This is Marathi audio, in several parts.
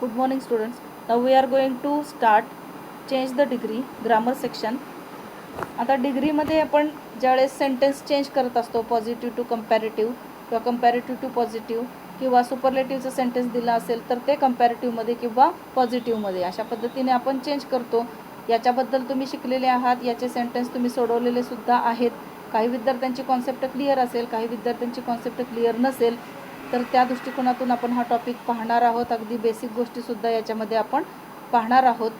Good morning students. Now we are going to start change the degree grammar section. आता डिग्रीमध्ये आपण ज्यावेळेस सेंटेन्स चेंज करत असतो पॉझिटिव्ह टू कंपॅरेटिव्ह किंवा कंपॅरेटिव्ह टू पॉझिटिव्ह किंवा सुपरलेटिव्हचं सेंटेन्स दिला असेल तर ते कंपॅरेटिव्हमध्ये किंवा पॉझिटिव्हमध्ये अशा पद्धतीने आपण चेंज करतो. याच्याबद्दल तुम्ही शिकलेले आहात. याचे सेंटेन्स तुम्ही सोडवलेले सुद्धा आहेत. काही विद्यार्थ्यांची कॉन्सेप्ट क्लिअर असेल, काही विद्यार्थ्यांची कॉन्सेप्ट क्लिअर नसेल, तर त्या दृष्टिकोनातून आपण हा टॉपिक पाहणार आहोत. अगदी बेसिक गोष्टीसुद्धा याच्यामध्ये आपण पाहणार आहोत.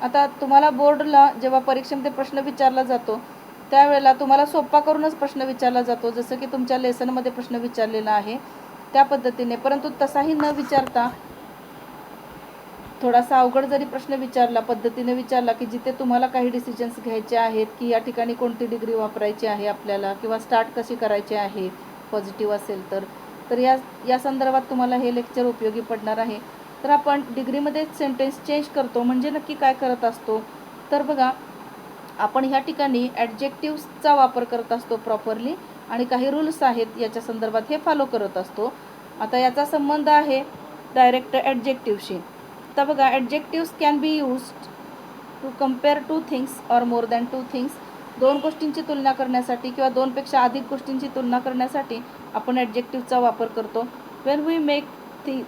आता तुम्हाला बोर्डला जेव्हा परीक्षेमध्ये प्रश्न विचारला जातो त्यावेळेला तुम्हाला सोपा करूनच प्रश्न विचारला जातो, जसं की तुमच्या लेसनमध्ये प्रश्न विचारलेला आहे त्या पद्धतीने. परंतु तसाही न विचारता थोडासा अवघड जरी प्रश्न विचारला, पद्धतीने विचारला की जिथे तुम्हाला काही डिसिजन्स घ्यायचे आहेत की या ठिकाणी कोणती डिग्री वापरायची आहे आपल्याला किंवा स्टार्ट कशी करायची आहे पॉझिटिव्ह असेल तर या संदर्भात तुम्हाला हे लेक्चर उपयोगी पडणार आहे. तर आपण डिग्रीमध्ये सेंटेन्स चेंज करतो म्हणजे नक्की काय करत असतो तर बघा, आपण ह्या ठिकाणी ॲडजेक्टिव्सचा वापर करत असतो प्रॉपरली आणि काही रूल्स आहेत याच्या संदर्भात हे फॉलो करत असतो. आता याचा संबंध आहे डायरेक्ट ॲडजेक्टिव्हशी. आता बघा, adjectives can be used to compare two things or more than two things. दोन गोष्टींची तुलना करण्यासाठी किंवा दोनपेक्षा अधिक गोष्टींची तुलना करण्यासाठी आपण ॲडजेक्टिव्हचा वापर करतो. When we make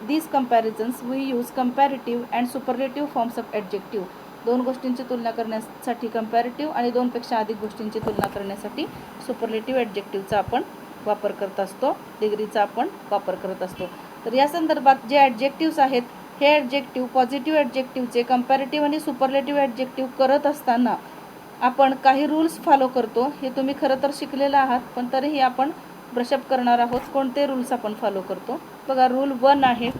these comparisons we use comparative and superlative forms of adjective. दोन गोष्टींची तुलना करण्यासाठी कंपॅरेटिव्ह आणि दोनपेक्षा अधिक गोष्टींची तुलना करण्यासाठी सुपरलेटिव्ह ॲडजेक्टिव्हचा आपण वापर करत असतो, डिग्रीचा आपण वापर करत असतो. तर या संदर्भात जे ॲडजेक्टिव्स आहेत हे ॲडजेक्टिव्ह पॉझिटिव्ह ॲडजेक्टिव्हचे कंपॅरेटिव्ह आणि सुपरलेटिव्ह ॲडजेक्टिव्ह करत असताना आपण काही रूल्स फॉलो करतो. हे तुम्ही खरं तर शिकलेलं आहात, पण तरीही आपण ब्रशअप करणार आहोत. कोणते रूल्स आपण फॉलो करतो बघा. रूल 1 आहे.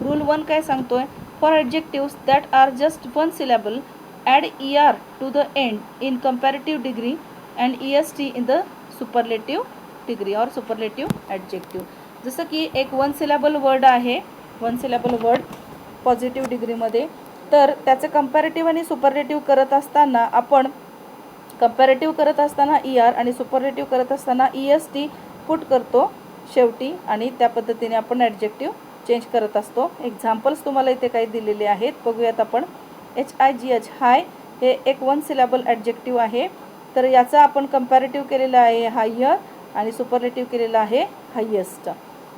रूल 1 काय सांगतोय? For adjectives that are just one syllable add ER to the end in comparative degree and EST in the superlative degree or superlative adjective. जसं की एक वन सिलेबल वर्ड आहे, वन सिलेबल वर्ड पॉझिटिव्ह डिग्रीमध्ये, तर त्याचं कंपॅरेटिव्ह आणि सुपरलेटिव्ह करत असताना आपण कंपॅरेटिव्ह करत असताना ER आणि सुपरलेटिव्ह करत असताना EST पुट करतो शेवटी आणि त्या पद्धतीने आपण ॲडजेक्टिव्ह चेंज करत असतो. एक्झाम्पल्स तुम्हाला इथे काही दिलेले आहेत, बघूयात आपण. HIGH हाय हे एक वन सिलेबल ॲडजेक्टिव्ह आहे, तर याचा आपण कंपॅरेटिव्ह केलेला आहे हायर आणि सुपरलेटिव्ह केलेला आहे highest.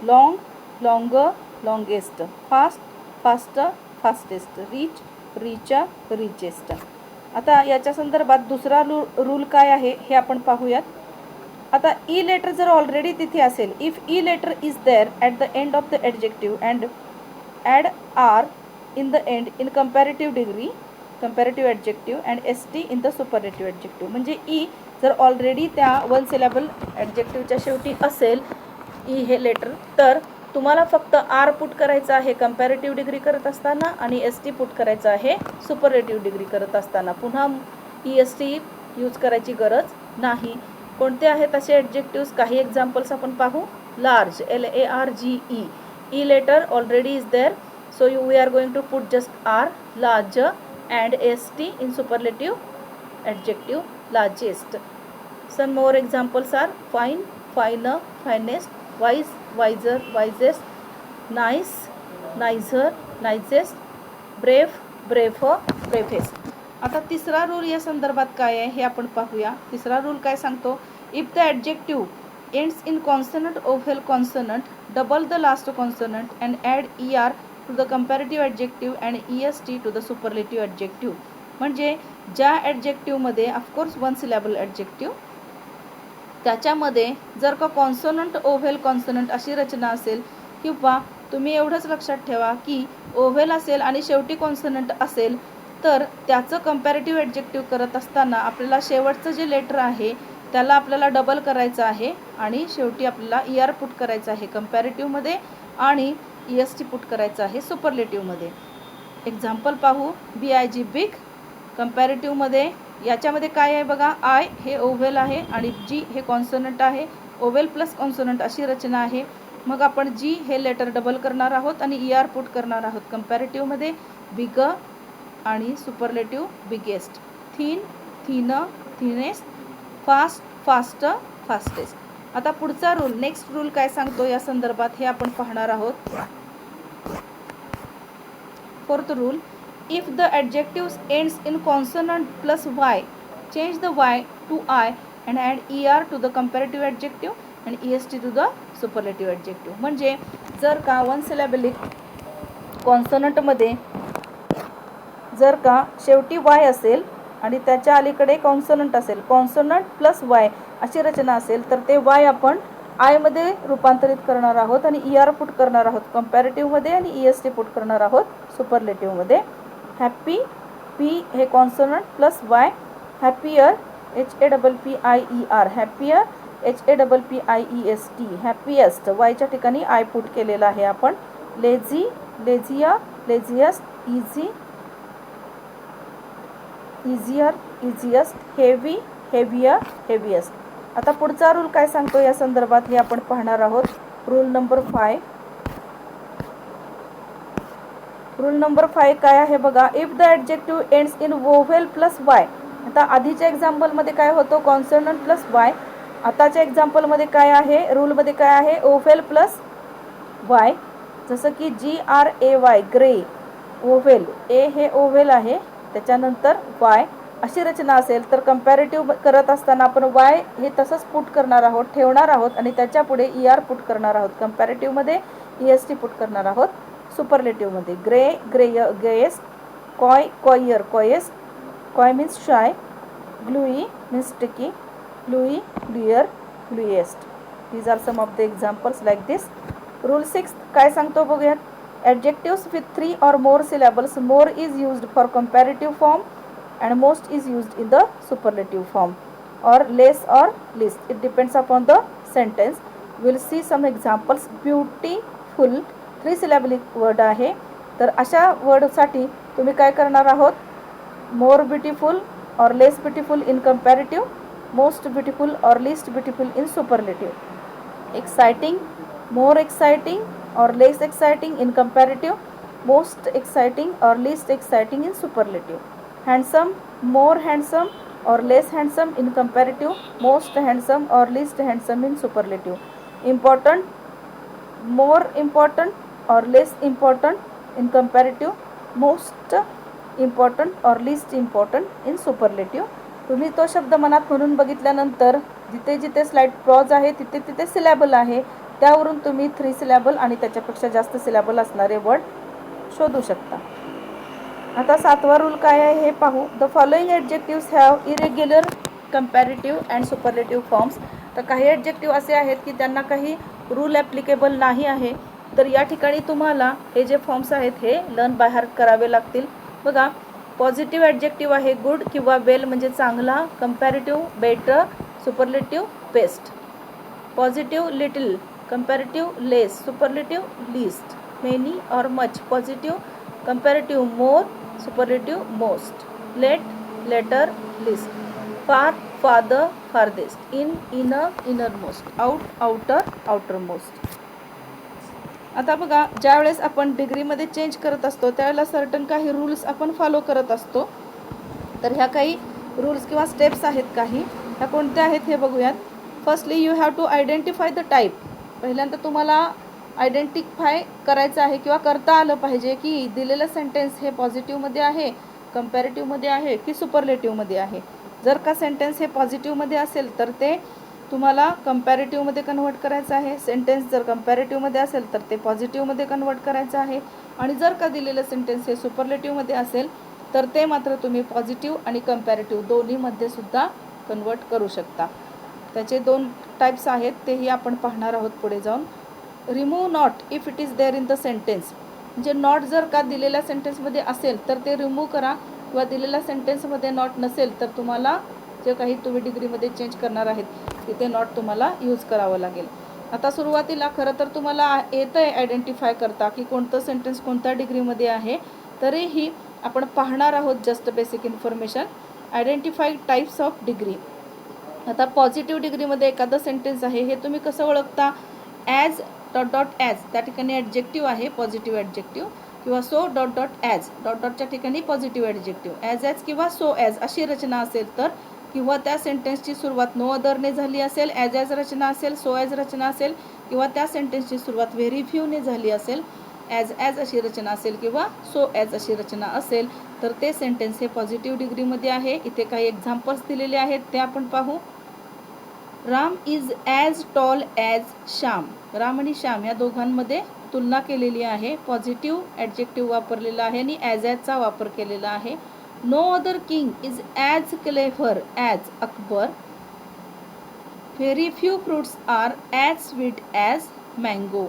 Long longer longest. Fast fast fastest. Rich richer richest. आता याच्या संदर्भात दुसरा रूल काय आहे हे आपण पाहूयात. आता ई लेटर जर ऑलरेडी तिथे असेल, if e letter is there at the end of the adjective and add r in the end in comparative degree comparative adjective and ST in the superlative adjective. म्हणजे ई जर ऑलरेडी त्या वन सिलेबल ॲडजेक्टिव्हच्या शेवटी असेल ई हे लेटर, तर तुम्हाला फक्त आर पुट करायचं आहे कंपॅरेटिव्ह डिग्री करत असताना आणि ST पुट करायचं आहे सुपरलेटिव्ह डिग्री करत असताना. पुन्हा EST यूज करायची गरज नाही. कोणते आहेत असे ॲडजेक्टिव्स? काही एक्झाम्पल्स आपण पाहू. Large LARGE. E letter already is there, so we are going to put just R. Large and ST in superlative adjective largest. Some more examples are fine finer finest. Wise wiser wisest. Nice nicer nicest. Brave braver bravest. आता तिसरा रूल या संदर्भात काय आहे हे आपण पाहूया. तिसरा रूल काय सांगतो? If the adjective ends in consonant vowel consonant double the last consonant and add ER to the comparative adjective and EST to the superlative adjective. म्हणजे ज्या ॲडजेक्टिव्हमध्ये ऑफकोर्स वन सिलेबल ॲडजेक्टिव्ह, त्याच्यामध्ये जर का कॉन्सोनंट ओव्हेल कॉन्सोनंट अशी रचना असेल किंवा तुम्ही एवढंच लक्षात ठेवा की ओव्हेल असेल आणि शेवटी कॉन्सोनंट असेल, तर त्याचं कंपॅरेटिव्ह ॲडजेक्टिव्ह करत असताना आपल्याला शेवटचं जे लेटर आहे त्याला आपल्याला डबल करायचं आहे आणि शेवटी आपल्याला ER पुट करायचं आहे कंपॅरेटिव्हमध्ये आणि EST पुट करायचं आहे सुपरलेटिव्हमध्ये. एक्झाम्पल पाहू. BIG बिग कंपॅरेटिव्हमध्ये याच्यामध्ये काय आहे बघा, आय हे ओव्हेल आहे आणि G हे कॉन्सोनंट आहे. ओव्हेल प्लस कॉन्सोनंट अशी रचना आहे. मग आपण G हे लेटर डबल करणार आहोत आणि ER पुट करणार आहोत कंपॅरेटिव्हमध्ये. बिगर आणि superlative biggest. Thin thinner thinnest. Fast fast fastest. आता पुढचा रूल, नेक्स्ट रूल काय सांगतो या संदर्भात हे आपण पाहणार आहोत. Fourth rule, if the adjective ends in consonant plus y, change the y to i and add ER to the comparative adjective and EST to the superlative adjective. म्हणजे जर का वन सिलॅबिलिक कॉन्सनंटमध्ये जर का शेवटी वाय असेल आणि त्याच्या अलीकडे कॉन्सनंट असेल, कॉन्सनंट प्लस वाय अशी रचना असेल, तर ते वाय आपण आयमध्ये रूपांतरित करणार आहोत आणि ER पुट करणार आहोत कंपॅरेटिव्हमध्ये आणि EST पुट करणार आहोत सुपरलेटिव्हमध्ये. हॅपी पी हे consonant plus Y, happier HAPPIER, happier HAPPIEST, happiest वायच्या ठिकाणी आय पुट केलेला आहे आपण. Lazy lazier, laziest, easy easier, easiest, heavy heavier, heaviest. आता पुढचा रूल काय सांगतो या संदर्भात हे आपण पाहणार आहोत. Rule number 5. रूल नंबर 5 काय आहे बघा. If the adjective ends in vowel plus Y. आता आधीच्या एक्झाम्पलमध्ये काय होतं, कॉन्सनंट प्लस वाय. आताच्या एक्झाम्पलमध्ये काय आहे, रूलमध्ये काय आहे, ओव्हेल प्लस वाय. जसं की GRAY, ग्रे, ओव्हेल, ए हे ओव्हेल आहे, त्याच्यानंतर वाय अशी रचना असेल तर कंपॅरेटिव्ह करत असताना आपण वाय हे तसंच पुट करणार आहोत, ठेवणार आहोत आणि त्याच्या पुढे ER पुट करणार आहोत. कंपॅरेटिव्हमध्ये EST पुट करणार आहोत. सुपरलेटिव्हमध्ये grey, greyest, coy, coyer, coyest, coy means shy, gluey means sticky, gluey, gluier, glueyest. These are some of the examples like this. Rule 6 काय सांगतो बघूयात. Adjectives with 3 or more syllables, more is used for comparative form and most is used in the superlative form, or less or least. It depends upon the sentence. We'll see some examples. Beautiful 3 syllabic word आहे, तर अशा वर्डसाठी तुम्ही काय करणार आहोत, more beautiful or less beautiful in comparative, most beautiful or least beautiful in superlative. Exciting, more exciting or less exciting in comparative, most exciting or least exciting in superlative. Handsome, more handsome or less handsome in comparative, most handsome or least handsome in superlative. Important, more important or less important in comparative, most important or least important in superlative. तुम्ही तो शब्द मनात म्हणून बघितल्यानंतर जिथे जिथे स्लाइड प्रॉज आहे तिथे तिथे सिलॅबल आहे, त्यावरून तुम्ही 3 सिलॅबल आणि त्याच्यापेक्षा जास्त सिलॅबल असणारे वर्ड शोधू शकता. आता 7वा रूल काय आहे हे पाहू. The following adjectives have irregular comparative and superlative forms. तर काही ॲडजेक्टिव्ह असे आहेत की त्यांना काही रूल ॲप्लिकेबल नाही आहे, तर या ठिकाणी तुम्हाला हे जे फॉर्म्स आहेत हे लर्न बाय हार्ट करावे लागतील. बघा, पॉझिटिव्ह ॲडजेक्टिव्ह आहे गुड किंवा वेल म्हणजे चांगला, comparative better, superlative best. Positive little, comparative less, superlative least. Many और much, positive, comparative more, superlative most. Late, later, least. Far, farther, farthest. In, inner, innermost. Out, outer, outermost. आता बघा, ज्या वेळेस आपण डिग्रीमध्ये चेंज करत असतो त्यावेळेला सर्टन काही रूल्स आपण फॉलो करत असतो. तर ह्या काही रूल्स किंवा स्टेप्स आहेत काही, ह्या कोणत्या आहेत हे बघूयात. Firstly you have to identify the type. पहिल्यांदा तुम्हाला आयडेंटिफाय करायचं आहे किंवा करता आलं पाहिजे की दिलेलं सेंटेन्स हे पॉझिटिव्हमध्ये आहे, कंपॅरेटिव्हमध्ये आहे की सुपरलेटिव्हमध्ये आहे. जर का सेंटेन्स हे पॉझिटिव्हमध्ये असेल तर ते तुम्हाला कंपॅरेटिव्हमध्ये कन्वर्ट करायचं आहे. सेंटेन्स जर कंपॅरेटिव्हमध्ये असेल तर ते पॉझिटिव्हमध्ये कन्वर्ट करायचं आहे. आणि जर का दिलेलं सेंटेन्स हे सुपरलेटिव्हमध्ये असेल तर ते मात्र तुम्ही पॉझिटिव्ह आणि कंपॅरेटिव्ह दोन्हीमध्ये सुद्धा कन्वर्ट करू शकता. त्याचे 2 टाईप्स आहेत, तेही आपण पाहणार आहोत पुढे जाऊन. Remove not if it is there in the sentence. म्हणजे नॉट जर का दिलेल्या सेंटेन्समध्ये असेल तर ते रिमूव्ह करा, किंवा दिलेल्या सेंटेन्समध्ये नॉट नसेल तर तुम्हाला जे काही तुम्ही डिग्रीमध्ये चेंज करणार आहेत तिथे नॉट तुम्हाला यूज करावं लागेल. आता सुरुवातीला खरं तर तुम्हाला येतं आहे आयडेंटिफाय करता की कोणतं सेंटेन्स कोणत्या डिग्रीमध्ये आहे, तरीही आपण पाहणार आहोत just basic information. Identify types of degree. आता पॉझिटिव्ह डिग्रीमध्ये एखादं सेंटेन्स आहे हे तुम्ही कसं ओळखता. ॲज डॉट डॉट ॲज, त्या ठिकाणी ॲडजेक्टिव्ह आहे पॉझिटिव्ह ॲडजेक्टिव्ह, किंवा so dot dot as, dot डॉटच्या ठिकाणी पॉझिटिव्ह ॲडजेक्टिव्ह. ॲज ॲज किंवा सो ॲज अशी रचना असेल तर, किंवा त्या सेंटेन्सची सुरुवात नो अदरने झाली असेल, ॲज रचना असेल, सो ॲज रचना असेल, किंवा त्या सेंटेन्सची सुरुवात व्हेरी फ्यूने झाली असेल, ॲज अशी रचना असेल किंवा सो ॲज अशी रचना असेल तर ते सेंटेन्स हे पॉझिटिव्ह डिग्रीमध्ये आहे. इथे काही एक्झाम्पल्स दिलेले आहेत ते आपण पाहू. Ram is as tall as Shyam. Ram आणि श्याम या दोघांमध्ये तुलना केलेली आहे. पॉझिटिव्ह ॲडजेक्टिव्ह वापरलेला आहे आणि ॲजचा वापर केलेला आहे. No other king is as clever as Akbar. Very few fruits are as sweet as mango.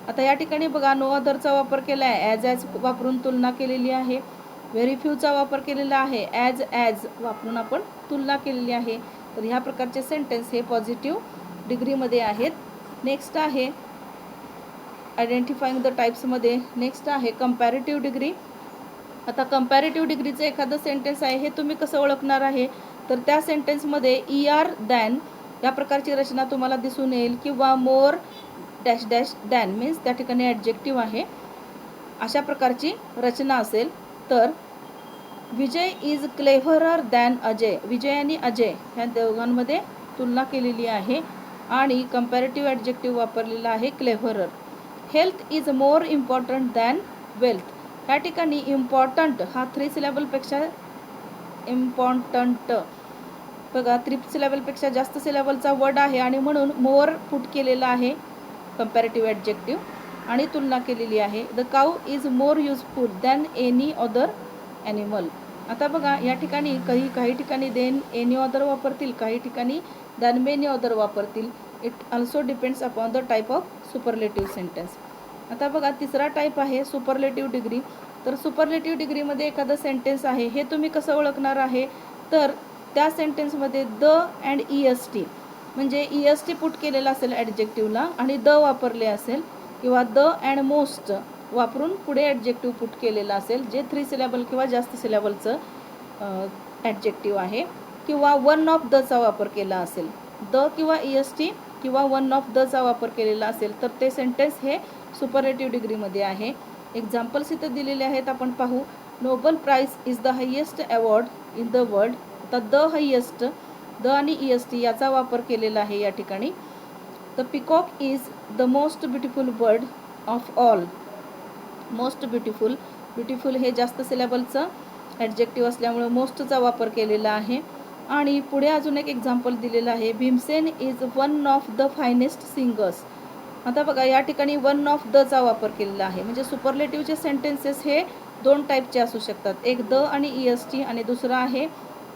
आता या ठिकाणी बघा नो अदरचा वापर केला आहे. ॲज वापरून तुलना केलेली आहे. व्हेरी फ्यूचा वापर केलेला आहे. ॲज वापरून आपण तुलना केलेली आहे. तर ह्या प्रकारचे सेंटेन्स हे पॉझिटिव्ह डिग्रीमध्ये आहेत. नेक्स्ट आहे आयडेंटिफाईंग द टाईप्समध्ये नेक्स्ट आहे कंपॅरेटिव्ह डिग्री. आता कंपॅरेटिव्ह डिग्रीचं एखादं सेंटेन्स आहे हे तुम्ही कसं ओळखणार आहे तर त्या सेंटेन्समध्ये ER दॅन या प्रकारची रचना तुम्हाला दिसून येईल किंवा मोर डॅश डॅश दॅन मीन्स त्या ठिकाणी ॲडजेक्टिव्ह आहे अशा प्रकारची रचना असेल. तर विजय इज क्लेव्हरर दॅन अजय. विजय आणि अजय ह्या दोघांमध्ये तुलना केलेली आहे आणि कंपॅरेटिव्ह ॲडजेक्टिव्ह वापरलेला आहे cleverer. Health is more important than wealth. ह्या ठिकाणी इम्पॉर्टंट हा 3 सिलेबलपेक्षा इम्पॉर्टंट बघा 3 सिलेबलपेक्षा जास्त सिलेबलचा वर्ड आहे आणि म्हणून मोर पुट केलेला आहे कंपॅरेटिव्ह ॲडजेक्टिव्ह आणि तुलना केलेली आहे. The cow is more useful than any other animal. आता बघा या ठिकाणी काही ठिकाणी देन एनी अदर वापरतील, काही ठिकाणी दॅन मेनी अदर वापरतील. It also depends upon the type of superlative sentence. आता बघा तिसरा टाईप आहे सुपरलेटिव्ह डिग्री. तर सुपरलेटिव्ह डिग्रीमध्ये एखादं सेंटेन्स आहे हे तुम्ही कसं ओळखणार आहे तर त्या सेंटेन्समध्ये द अँड EST म्हणजे EST पुट केलेला असेल ॲडजेक्टिव्हला आणि द वापरले असेल किंवा द अँड मोस्ट वापरून पुढे ॲडजेक्टिव्ह पुट केलेला असेल जे 3 सिलेबल किंवा जास्त सिलेबलचं ॲडजेक्टिव्ह आहे किंवा वन ऑफ दचा वापर केला असेल. द किंवा EST किंवा वन ऑफ दचा वापर केलेला असेल तर ते सेंटेन्स हे सुपरलेटिव्ह डिग्रीमध्ये आहे. एक्झाम्पल्स इथं दिलेले आहेत आपण पाहू. Nobel Prize is the highest award in the world. तर द हायेस्ट द आणि EST याचा वापर केलेला आहे या ठिकाणी. The peacock is the most beautiful bird of all. Most beautiful beautiful हे जास्त सिलेबलचं ॲडजेक्टिव्ह असल्यामुळे मोस्टचा वापर केलेला आहे. आणि पुढे अजून एक एक्झाम्पल दिलेलं आहे. Bhimsen is one of the finest singers. आता बघा या ठिकाणी वन ऑफ दचा वापर केलेला आहे म्हणजे सुपरलेटिव्हचे सेंटेन्सेस हे 2 टाईपचे असू शकतात. एक द आणि EST आणि दुसरं आहे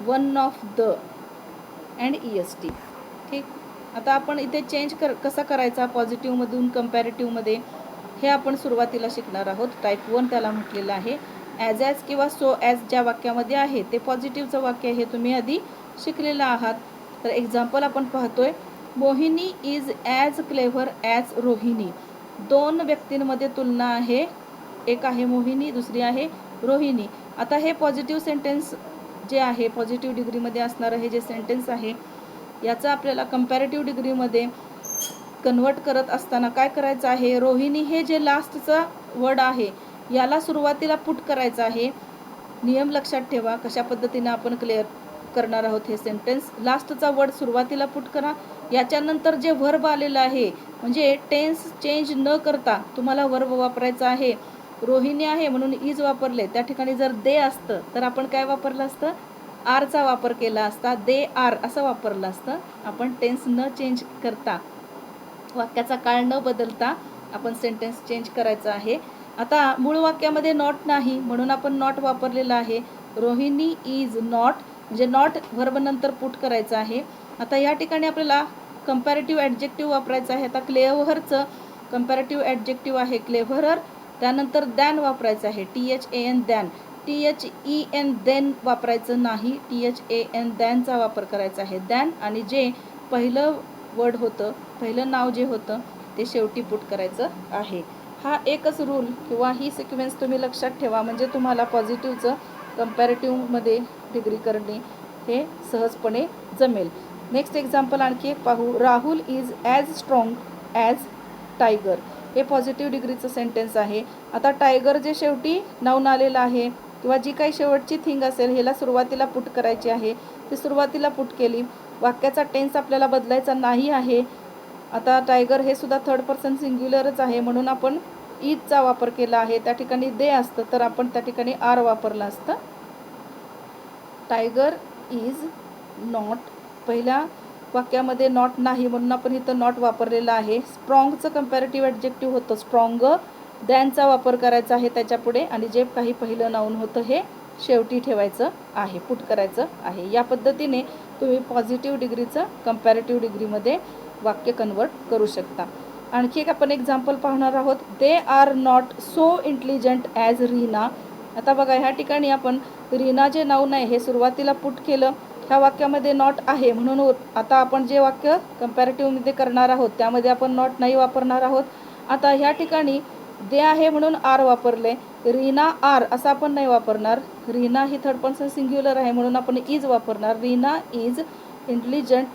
one of the and EST. ठीक. आता आपण इथे चेंज कसा करायचा पॉझिटिव्हमधून कंपॅरेटिव्हमध्ये हे आपण सुरुवातीला शिकणार आहोत. टाईप 1 त्याला म्हटलेलं आहे. ॲज किंवा सो ॲज ज्या वाक्यामध्ये आहे ते पॉझिटिव्हचं वाक्य हे तुम्ही आधी शिकलेलं आहात. तर एक्झाम्पल आपण पाहतोय. Mohini is as clever as Rohini. 2 व्यक्तींमध्ये तुलना आहे. एक आहे मोहिनी दुसरी आहे रोहिणी. आता हे पॉझिटिव्ह सेंटेन्स जे आहे पॉझिटिव्ह डिग्रीमध्ये असणारं हे जे सेंटेन्स आहे याचं आपल्याला कंपॅरेटिव्ह डिग्रीमध्ये कन्वर्ट करत असताना काय करायचं आहे. रोहिणी हे जे लास्टचा वर्ड आहे याला सुरुवातीला पुट करायचं आहे. नियम लक्षात ठेवा कशा पद्धतीने आपण क्लिअर करणार आहोत हे सेंटेन्स. लास्टचा वर्ड सुरुवातीला पुट करा. याच्यानंतर जे वर्ब आलेलं आहे म्हणजे टेन्स चेंज न करता तुम्हाला वर्ब वापरायचा आहे. रोहिणी आहे म्हणून इज वापरले त्या ठिकाणी जर दे असतं तर आपण काय वापरलं असतं आरचा वापर केला असता. दे आर असं वापरलं असतं. आपण टेन्स न चेंज करता वाक्याचा काळ न बदलता आपण सेंटेन्स चेंज करायचं आहे. आता मूळ वाक्यामध्ये नॉट नाही म्हणून आपण नॉट वापरलेला आहे. रोहिणी इज नॉट म्हणजे नॉट व्हर्ब नंतर पुट करायचं आहे. आता या ठिकाणी आपल्याला कंपॅरेटिव्ह ॲडजेक्टिव्ह वापरायचं आहे. आता क्लेव्हरचं कंपॅरेटिव्ह ॲडजेक्टिव्ह आहे क्लेव्हरर. त्यानंतर दॅन वापरायचं आहे. THAN than. THEN देन वापरायचं नाही. THAN दॅनचा वापर करायचा आहे. दॅन आणि जे पहिलं वर्ड होतं पहिलं नाव जे होतं ते शेवटी पुट करायचं आहे. हा एकच रूल किंवा ही सिक्वेन्स तुम्ही लक्षात ठेवा म्हणजे तुम्हाला पॉझिटिव्हचं कंपॅरेटिव्हमध्ये डिग्री करणे हे सहजपणे जमेल. नेक्स्ट एक्झाम्पल आणखी एक पाहू. Rahul is as strong as tiger. हे पॉझिटिव्ह डिग्रीचं सेंटेन्स आहे. आता टायगर जे शेवटी नाऊन आलेलं आहे किंवा जी काही शेवटची थिंग असेल ह्याला सुरुवातीला पुट करायची आहे. ती सुरुवातीला पुट केली. वाक्याचा टेन्स आपल्याला बदलायचा नाही आहे. आता टायगर हे सुद्धा 3rd पर्सन सिंग्युलरच आहे म्हणून आपण इजचा वापर केला आहे, त्या ठिकाणी दे असतं तर आपण त्या ठिकाणी आर वापरलं असतं. टायगर इज नॉट, पहिल्या वाक्यामध्ये नॉट नाही म्हणून आपण इथं नॉट वापरलेलं आहे. स्ट्रॉंगचं कंपॅरेटिव्ह ॲडजेक्टिव्ह होतं स्ट्रॉंग, दॅनचा वापर करायचा आहे त्याच्यापुढे आणि जे काही पहिलं नाऊन होतं हे शेवटी ठेवायचं आहे, पुट करायचं आहे. या पद्धतीने तुम्ही पॉझिटिव्ह डिग्रीचं कंपॅरेटिव्ह डिग्रीमध्ये वाक्य कन्वर्ट करू शकता. आणखी एक आपण एक्झाम्पल पाहणार आहोत. They are not so intelligent as Reena. आता बघा ह्या ठिकाणी आपण रीना जे नाऊन आहे हे सुरुवातीला पुट केलं, ह्या वाक्यामध्ये नॉट आहे म्हणून आता आपण जे वाक्य कंपॅरेटिव्हमध्ये करणार आहोत त्यामध्ये आपण नॉट नाही वापरणार आहोत. आता ह्या ठिकाणी दे आहे म्हणून आर वापरले, रीना आर असं आपण नाही वापरणार. रीना ही थर्ड पर्सन सिंग्युलर आहे म्हणून आपण इज वापरणार. रीना इज इंटेलिजंट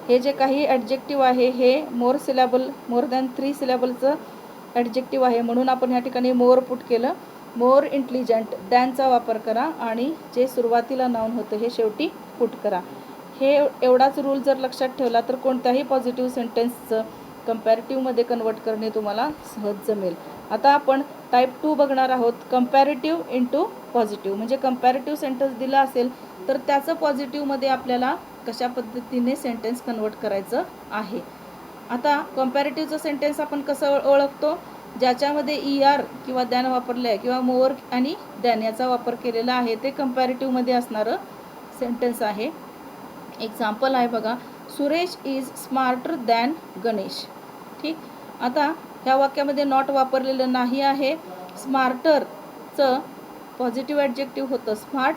हे जे काही ॲडजेक्टिव्ह आहे हे मोर दॅन 3 सिलेबलचं ॲडजेक्टिव्ह आहे म्हणून आपण ह्या ठिकाणी मोर पुट केलं. मोर इंटेलिजंट, दॅनचा वापर करा आणि जे सुरुवातीला नाऊन होतं हे शेवटी पुट करा. हे एवढाच रूल जर लक्षात ठेवला तर कोणत्याही पॉझिटिव्ह सेंटेन्सचं कंपॅरेटिव्हमध्ये कन्वर्ट करणे तुम्हाला सहज जमेल. आता आपण टाईप 2 बघणार आहोत. कंपॅरेटिव्ह इंटू पॉझिटिव्ह, म्हणजे कंपॅरेटिव्ह सेंटेन्स दिलं असेल तर त्याचं पॉझिटिव्हमध्ये आपल्याला कशा पद्धतीने सेंटेन्स कन्वर्ट करायचं आहे. आता कंपॅरेटिव्हचं सेंटेन्स आपण कसं ओळखतो, ज्याच्यामध्ये ER किंवा दॅन वापरलं आहे किंवा मोर आणि दॅन याचा वापर केलेला आहे ते कंपॅरेटिव्हमध्ये असणारं सेंटेन्स आहे. एक्झाम्पल आहे बघा, Suresh is smarter than Ganesh. ठीक, आता ह्या वाक्यामध्ये नॉट वापरलेलं नाही आहे. स्मार्टरचं पॉझिटिव्ह ॲडजेक्टिव्ह होतं स्मार्ट.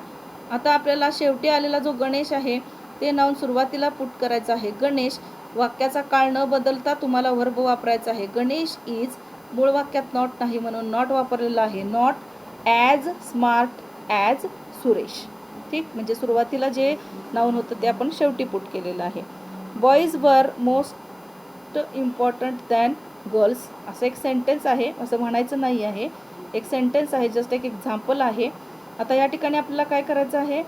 आता आपल्याला शेवटी आलेला जो गणेश आहे ते नाऊन सुरुवातीला पुट करायचं आहे. गणेश, वाक्याचा काळ न बदलता तुम्हाला व्हर्ब वापरायचा आहे. गणेश इज, मूळ वाक्यात नॉट नाही म्हणून नॉट वापरलेला आहे. Not as smart as Suresh. ठीक, म्हणजे सुरुवातीला जे नाऊन होतं ते आपण शेवटी पुट केलेलं आहे. बॉईज वर मोस्ट इम्पॉर्टंट दॅन गर्ल्स, असं एक सेंटेन्स आहे, असं म्हणायचं नाही आहे, एक सेंटेन्स आहे, जस्ट एक एक्झाम्पल आहे. आता या ठिकाणी आपल्याला काय करायचं आहे,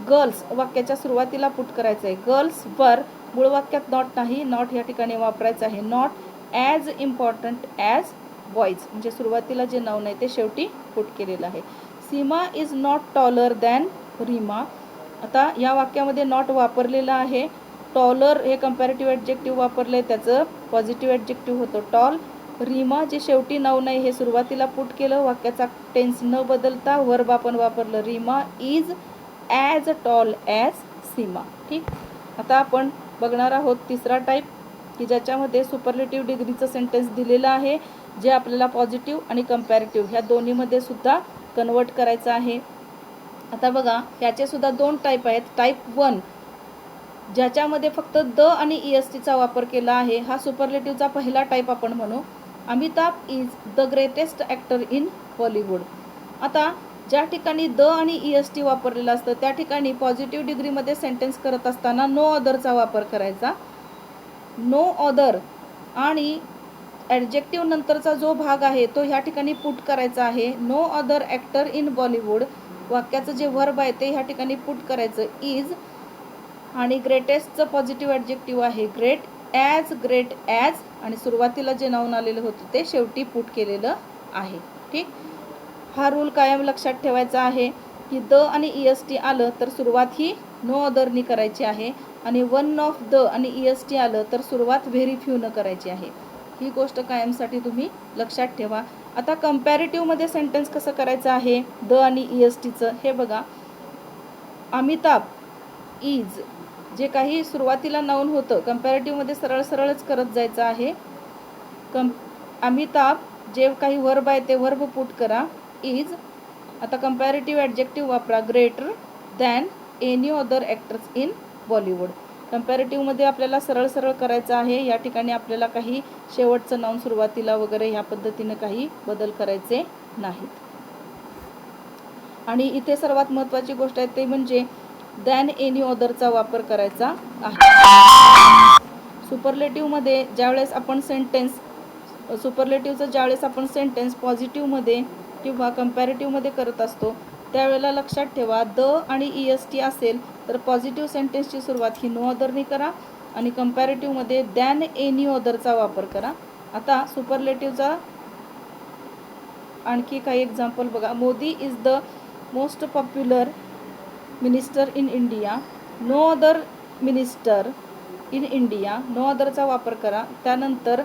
गर्ल्स वाक्याच्या सुरुवातीला पुट करायचं आहे. गर्ल्स वर, मूळ वाक्यात नॉट नाही, नॉट या ठिकाणी वापरायचं आहे. Not as important as boys, म्हणजे सुरुवातीला जे नाऊन आहे ते शेवटी पुट केलेलं आहे. Seema is not taller than Reema. आता या वाक्यामध्ये नॉट वापरलेलं आहे. टॉलर हे कंपॅरेटिव्ह ॲडजेक्टिव्ह वापरले, त्याचं पॉझिटिव्ह ॲडजेक्टिव्ह होतं टॉल. रीमा जे शेवटी नाऊन आहे हे सुरुवातीला पुट केलं, वाक्याचा टेन्स न बदलता वर्ब आपण वापरलं. Reema is as tall as Seema. ठीक, आता आपण बघणार आहोत तिसरा टाईप की ज्याच्यामध्ये सुपरलेटिव्ह डिग्रीचं सेंटेन्स दिलेलं आहे, जे आपल्याला पॉझिटिव्ह आणि कंपॅरेटिव्ह ह्या दोन्हीमध्ये सुद्धा कन्वर्ट करायचं आहे. आता बघा, ह्याचे सुद्धा 2 टाईप आहेत. टाईप 1 ज्याच्यामध्ये फक्त द आणि ESTचा वापर केला आहे, हा सुपरलेटिव्हचा पहिला टाईप आपण म्हणू. Amitabh is the greatest actor in Bollywood. आता ज्या ठिकाणी द आणि EST वापरलेलं असतं त्या ठिकाणी पॉझिटिव्ह डिग्रीमध्ये सेंटेन्स करत असताना नो अदरचा वापर करायचा. नो अदर आणि ॲडजेक्टिव्ह नंतरचा जो भाग आहे तो ह्या ठिकाणी पुट करायचा आहे. No other actor in Bollywood, वाक्याचं जे व्हर्ब आहे ते ह्या ठिकाणी पुट करायचं इज, आणि ग्रेटेस्टचं पॉझिटिव्ह ॲडजेक्टिव्ह आहे ग्रेट ॲज आणि सुरुवातीला जे नाऊन आलेलं होतं ते शेवटी पुट केलेलं आहे. ठीक, हा रूल कायम लक्षात ठेवायचा आहे की द आणि EST आलं तर सुरुवात ही नो अदरनी करायची आहे आणि वन ऑफ द आणि EST आलं तर सुरुवात व्हेरी फ्यूनं करायची आहे. ही गोष्ट कायमसाठी तुम्ही लक्षात ठेवा. आता कंपॅरेटिव्हमध्ये सेंटेन्स कसं करायचं आहे द आणि ESTचं हे बघा. अमिताभ इज, जे काही सुरुवातीला नाऊन होतं कंपॅरेटिव्हमध्ये सरळच करत जायचं आहे. अमिताभ जे काही वर्ब आहे ते वर्ब पुट करा इज. आता कंपॅरेटिव्ह ॲडजेक्टिव्ह वापरा greater than any other actors in Bollywood. कंपॅरेटिव्हमध्ये आपल्याला सरळ करायचं आहे. या ठिकाणी आपल्याला काही शेवटचं नाऊन सुरुवातीला वगैरे ह्या पद्धतीनं काही बदल करायचे नाहीत. आणि इथे सर्वात महत्त्वाची गोष्ट आहे ते म्हणजे दॅन एनी अदरचा वापर करायचा आहे. सुपरलेटिव्हमध्ये ज्यावेळेस आपण सेंटेन्स पॉझिटिव्हमध्ये किंवा कंपॅरेटिव्हमध्ये करत असतो त्यावेळेला लक्षात ठेवा द आणि EST असेल तर पॉझिटिव्ह सेंटेन्सची सुरुवात ही नो अदरनी करा आणि कंपॅरेटिव्हमध्ये दॅन एनी अदरचा वापर करा. आता सुपरलेटिव्हचा आणखी काही एक्झाम्पल बघा. Modi is the most popular minister in India. No other minister in India. No अदरचा वापर करा. त्यानंतर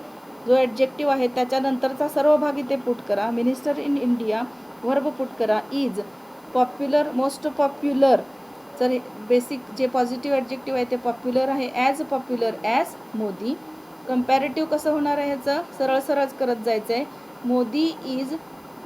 जो ॲडजेक्टिव्ह आहे त्याच्यानंतरचा सर्व भाग इथे पुट करा. Minister in India verb put करा. इज पॉप्युलर, मोस्ट पॉप्युलर, तर बेसिक जे पॉझिटिव्ह ॲडजेक्टिव्ह आहे ते पॉप्युलर आहे. As popular as Modi. Comparative कसं होणार आहे ह्याचं, सरळ सरळच करत जायचं आहे. Modi is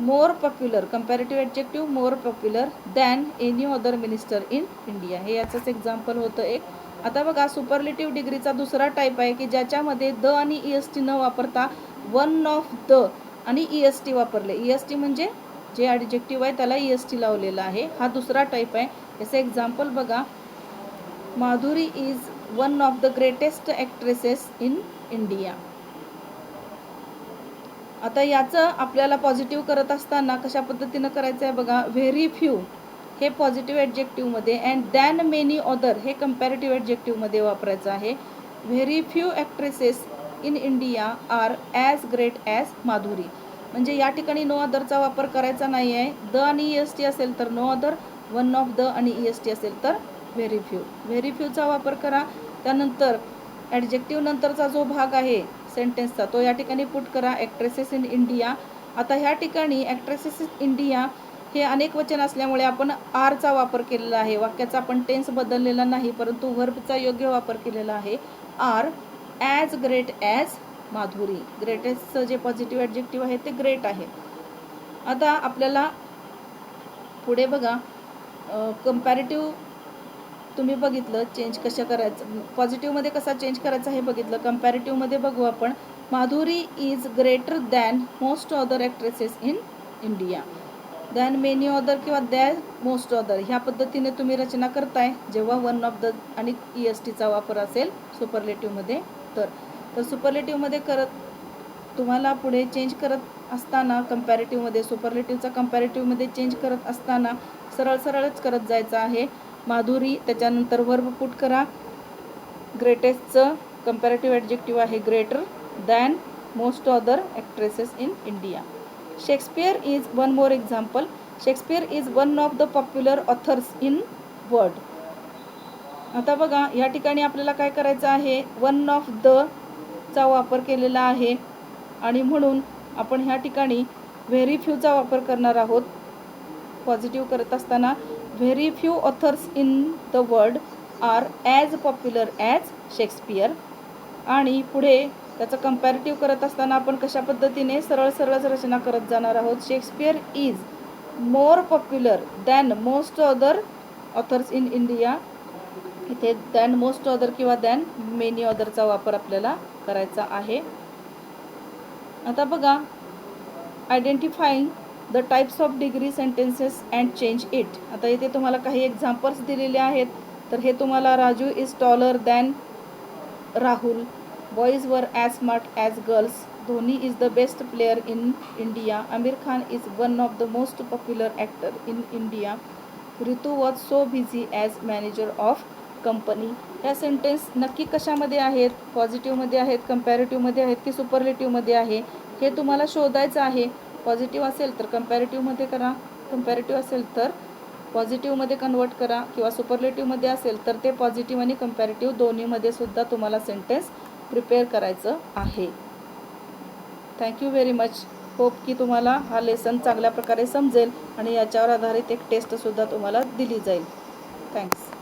more popular, comparative adjective more popular than any other minister in India. हे याचंच एक्झाम्पल होतं एक. आता बघा, सुपरलेटिव्ह डिग्रीचा दुसरा टाईप आहे की ज्याच्यामध्ये द आणि EST न वापरता वन ऑफ द आणि EST वापरले. EST म्हणजे जे ॲडजेक्टिव्ह आहे त्याला EST लावलेला आहे. हा दुसरा टाईप आहे. याचं एक्झाम्पल बघा. Madhuri is one of the greatest actresses in India. आता याचं आपल्याला पॉझिटिव्ह करत असताना कशा पद्धतीनं करायचं आहे बघा. व्हेरी फ्यू हे पॉझिटिव्ह ॲडजेक्टिव्हमध्ये अँड दॅन मेनी अदर हे कंपॅरेटिव्ह ॲडजेक्टिव्हमध्ये वापरायचं आहे. Very few actresses in India are as great as Madhuri. म्हणजे या ठिकाणी नो अदरचा वापर करायचा नाही आहे. द आणि EST असेल तर no other, one of the आणि EST असेल तर व्हेरी फ्यू. व्हेरी फ्यूचा वापर करा. त्यानंतर ॲडजेक्टिव्ह नंतरचा जो भाग आहे सेंटेन्सचा तो या ठिकाणी पुट करा. Actresses in India. आता ह्या ठिकाणी ॲक्ट्रेसेस इन इंडिया हे अनेक वचन असल्यामुळे आपण आरचा वापर केलेला आहे. वाक्याचा आपण टेन्स बदललेला नाही, परंतु व्हर्बचा योग्य वापर केलेला आहे. Are as great as Madhuri. ग्रेटेस्टचं जे पॉझिटिव्ह ॲडजेक्टिव्ह आहे ते ग्रेट आहे. आता आपल्याला पुढे बघा, कंपॅरेटिव्ह तुम्ही बघितलं चेंज कशा करायचं, पॉझिटिव्हमध्ये कसा चेंज करायचा हे बघितलं. कंपॅरेटिव्हमध्ये बघू आपण. Madhuri is greater than most other actresses in India. Than many other किंवा दॅन मोस्ट अदर ह्या पद्धतीने तुम्ही रचना करताय जेव्हा वन ऑफ द आणि ESTचा वापर असेल सुपरलेटिव्हमध्ये. तर सुपरलेटिव्हमध्ये करत तुम्हाला पुढे चेंज करत असताना कंपॅरेटिव्हमध्ये सुपरलेटिव्हचा कंपॅरेटिव्हमध्ये चेंज करत असताना सरळ सरळच करत जायचं आहे. माधुरी, त्याच्यानंतर वर्ब पुट करा. ग्रेटेस्टचं कंपॅरेटिव्ह ॲडजेक्टिव्ह आहे greater than most other actresses in India. Shakespeare is one more example. Shakespeare is one of the popular authors in world. आता बघा, या ठिकाणी आपल्याला काय करायचं आहे, वन ऑफ द चा वापर केलेला आहे आणि म्हणून आपण ह्या ठिकाणी व्हेरी फ्यूचा वापर करणार आहोत. पॉझिटिव्ह करत असताना very few authors in the world are as popular as Shakespeare. आणि पुढे त्याचं कंपॅरेटिव्ह करत असताना आपण कशा पद्धतीने सरळ सरळच रचना करत जाणार आहोत. Shakespeare is more popular than most other authors in India. इथे दॅन मोस्ट अदर किंवा दॅन मेनी अदरचा वापर आपल्याला करायचा आहे. आता बघा, identifying the types of degree sentences and change it. आता इथे तुम्हाला काही एक्झाम्पल्स दिलेले आहेत. तर हे तुम्हाला Raju is taller than Rahul. Boys are as smart as girls. Dhoni is the best player in India. Aamir Khan is one of the most popular actor in India. Ritu was so busy as manager of company. ह्या सेंटेन्स नक्की कशामध्ये आहेत, पॉझिटिव्हमध्ये आहेत, कंपॅरेटिव्हमध्ये आहेत की सुपरलेटिव्हमध्ये आहे हे तुम्हाला शोधायचं आहे. पॉझिटिव्ह असेल तर कंपॅरेटिव्हमध्ये करा, कंपॅरेटिव्ह असेल तर पॉझिटिव्हमध्ये कन्वर्ट करा, किंवा सुपरलेटिव्हमध्ये असेल तर ते पॉझिटिव्ह आणि कंपॅरेटिव्ह दोन्हीमध्ये सुद्धा तुम्हाला सेंटेन्स प्रिपेअर करायचं आहे. Thank you very much. होप की तुम्हाला हा लेसन चांगल्या प्रकारे समजेल आणि याच्यावर आधारित एक टेस्टसुद्धा तुम्हाला दिली जाईल. थँक्स.